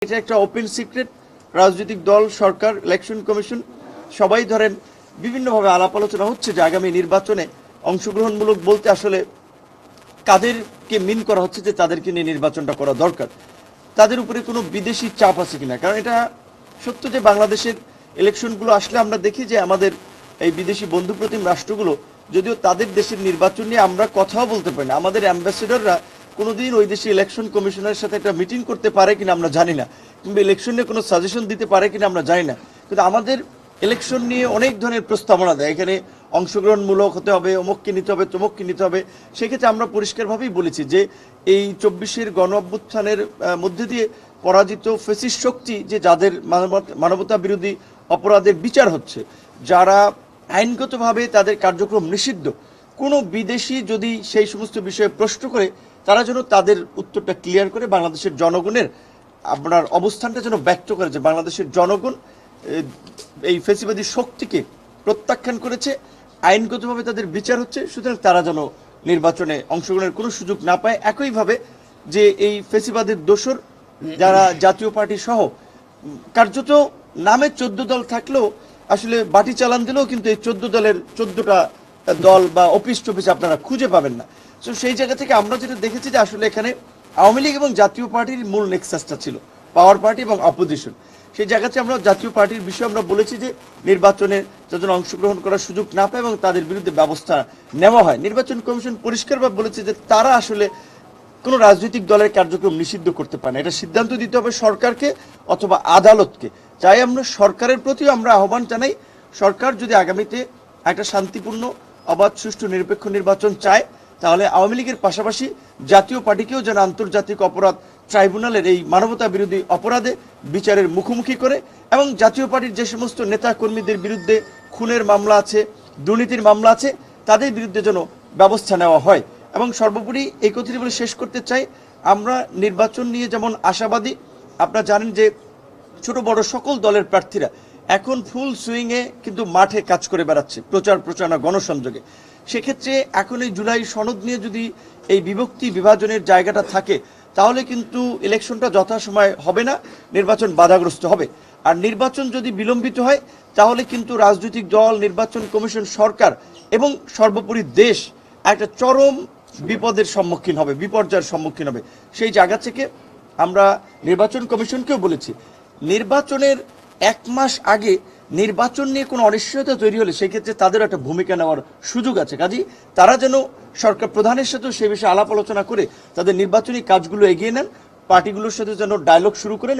এটা একটা open secret. রাজনৈতিক দল, সরকার, ইলেকশন কমিশন সবাই ধরেন বিভিন্নভাবে আলাপ আলোচনা হচ্ছে যে আগামী নির্বাচনে অংশগ্রহণমূলক বলতে আসলে কাদেরকে মিন করা হচ্ছে যে তাদেরকে নিয়ে নির্বাচনটা করা দরকার, তাদের উপরে কোনো বিদেশি চাপ আছে কিনা। কারণ এটা সত্য যে বাংলাদেশের ইলেকশনগুলো আসলে আমরা দেখি যে আমাদের এই বিদেশি বন্ধুপ্রতিম রাষ্ট্রগুলো যদিও তাদের দেশের নির্বাচন নিয়ে আমরা কথাও বলতে পারি না, আমাদের অ্যাম্বাসেডররা কোনোদিন ওই দেশে ইলেকশন কমিশনের সাথে একটা মিটিং করতে পারে কিনা আমরা জানি না, কিংবা ইলেকশন নিয়ে কোনো সাজেশন দিতে পারে কিনা আমরা জানি না। কিন্তু আমাদের ইলেকশন নিয়ে অনেক ধরনের প্রস্তাবনা দেয়, এখানে অংশগ্রহণমূলক হতে হবে, অমুককে নিতে হবে, তমুককে নিতে হবে। সেক্ষেত্রে আমরা পরিষ্কারভাবেই বলেছি যে এই 24-এর গণ অভ্যুত্থানের মধ্যে দিয়ে পরাজিত ফ্যাসিস্ট শক্তি, যে যাদের মানবতা বিরোধী অপরাধের বিচার হচ্ছে, যারা আইনগতভাবে তাদের কার্যক্রম নিষিদ্ধ, কোনো বিদেশি যদি সেই সমস্ত বিষয়ে প্রশ্ন করে তারা যেন তাদের উত্তরটা ক্লিয়ার করে বাংলাদেশের জনগণের আপনার অবস্থানটা যেন ব্যক্ত করে যে বাংলাদেশের জনগণ এই ফ্যাসিবাদী শক্তিকে প্রত্যাখ্যান করেছে, আইনগতভাবে তাদের বিচার হচ্ছে, সুতরাং তারা যেন নির্বাচনে অংশগ্রহণের কোনো সুযোগ না পায়। একইভাবে যে এই ফ্যাসিবাদের দোসর যারা জাতীয় পার্টি সহ কার্যত নামে 14 দল থাকলেও আসলে বাটি চালান দিলেও কিন্তু এই 14 দলের 14টা দল বা অফিস টফিস আপনারা খুঁজে পাবেন না। তো সেই জায়গা থেকে আমরা যেটা দেখেছি যে আসলে এখানে আওয়ামী লীগ এবং জাতীয় পার্টির মূল নেক্সাসটা ছিল পাওয়ার পার্টি এবং অপোজিশন। সেই জায়গাতে আমরা জাতীয় পার্টির বিষয়ে আমরা বলেছি যে নির্বাচনে যাদের অংশগ্রহণ করার সুযোগ না পায় এবং তাদের বিরুদ্ধে ব্যবস্থা নেওয়া হয়। নির্বাচন কমিশন পরিষ্কারভাবে বলেছে যে তারা আসলে কোনো রাজনৈতিক দলের কার্যক্রম নিষিদ্ধ করতে পারে না, এটা সিদ্ধান্ত দিতে হবে সরকারকে অথবা আদালতকে। চাই আমরা সরকারের প্রতিও আমরা আহ্বান জানাই, সরকার যদি আগামীতে একটা শান্তিপূর্ণ, অবাধ, সুষ্ঠু, নিরপেক্ষ নির্বাচন চায় তাহলে আওয়ামী লীগের পাশাপাশি জাতীয় পার্টিকেও যেন আন্তর্জাতিক অপরাধ ট্রাইব্যুনালের এই মানবতা বিরোধী অপরাধে বিচারের মুখোমুখি করে এবং জাতীয় পার্টির যে সমস্ত নেতা কর্মীদের বিরুদ্ধে খুনের মামলা আছে, দুর্নীতির মামলা আছে, তাদের বিরুদ্ধে যেন ব্যবস্থা নেওয়া হয়। এবং সর্বোপরি এই কথাটি বলে শেষ করতে চাই, আমরা নির্বাচন নিয়ে যেমন আশাবাদী, আপনারা জানেন যে ছোট বড় সকল দলের প্রার্থীরা এখন ফুল সুইংয়ে কিন্তু মাঠে কাজ করে বেড়াচ্ছে, প্রচার প্রচারণা, গণসংযোগে। সেক্ষেত্রে এখন এই জুলাই সনদ নিয়ে যদি এই বিভক্তি বিভাজনের জায়গাটা থাকে তাহলে কিন্তু ইলেকশনটা যথাসময়ে হবে না, নির্বাচন বাধাগ্রস্ত হবে। আর নির্বাচন যদি বিলম্বিত হয় তাহলে কিন্তু রাজনৈতিক দল, নির্বাচন কমিশন, সরকার এবং সর্বোপরি দেশ একটা চরম বিপদের সম্মুখীন হবে, বিপর্যয়ের সম্মুখীন হবে। সেই জায়গা থেকে আমরা নির্বাচন কমিশনকেও বলেছি নির্বাচনের 1 মাস আগে নির্বাচন নিয়ে কোনো অনিশ্চয়তা তৈরি হলে সেই ক্ষেত্রে তাদের একটা ভূমিকা নেওয়ার সুযোগ আছে। কাজেই তারা যেন সরকার প্রধানের সাথেও সেই বিষয়ে আলাপ আলোচনা করে তাদের নির্বাচনী কাজগুলো এগিয়ে নেন, পার্টিগুলোর সাথে যেন ডায়লগ শুরু করেন।